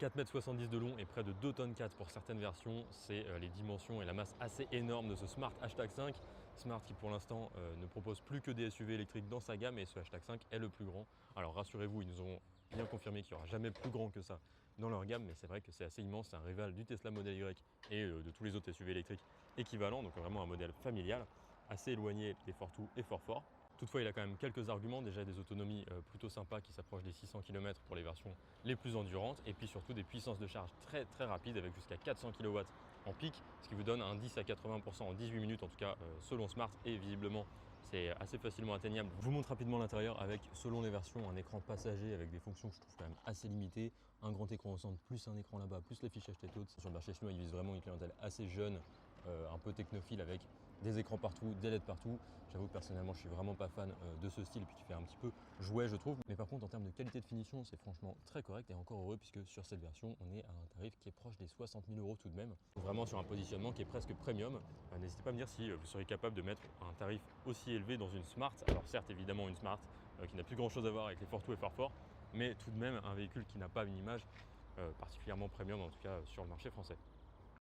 4,70 m de long et près de 2,4 tonnes pour certaines versions, c'est les dimensions et la masse assez énorme de ce Smart Hashtag 5. Smart qui pour l'instant ne propose plus que des SUV électriques dans sa gamme et ce Hashtag 5 est le plus grand. Alors rassurez-vous, ils nous ont bien confirmé qu'il n'y aura jamais plus grand que ça dans leur gamme, mais c'est vrai que c'est assez immense, c'est un rival du Tesla Model Y et de tous les autres SUV électriques équivalents, donc vraiment un modèle familial, assez éloigné des Fortwo et Fortfort. Toutefois, il a quand même quelques arguments, déjà des autonomies plutôt sympas qui s'approchent des 600 km pour les versions les plus endurantes et puis surtout des puissances de charge très rapides avec jusqu'à 400 kW en pic, ce qui vous donne un 10 à 80% en 18 minutes en tout cas selon Smart et visiblement c'est assez facilement atteignable. Je vous montre rapidement l'intérieur avec, selon les versions, un écran passager avec des fonctions que je trouve quand même assez limitées. Un grand écran au centre, plus un écran là-bas, plus l'affichage tête haute. Sur le marché chinois, ils visent vraiment une clientèle assez jeune, un peu technophile avec des écrans partout, des LED partout. J'avoue que personnellement, je suis vraiment pas fan de ce style, puis qui fait un petit peu jouet, je trouve. Mais par contre, en termes de qualité de finition, c'est franchement très correct et encore heureux puisque sur cette version, on est à un tarif qui est proche des 60 000 € tout de même. Vraiment sur un positionnement qui est presque premium. N'hésitez pas à me dire si vous seriez capable de mettre un tarif aussi élevé dans une Smart. Alors certes, évidemment, une Smart qui n'a plus grand chose à voir avec les Fortwo et Fortfort, mais tout de même un véhicule qui n'a pas une image particulièrement premium, en tout cas sur le marché français.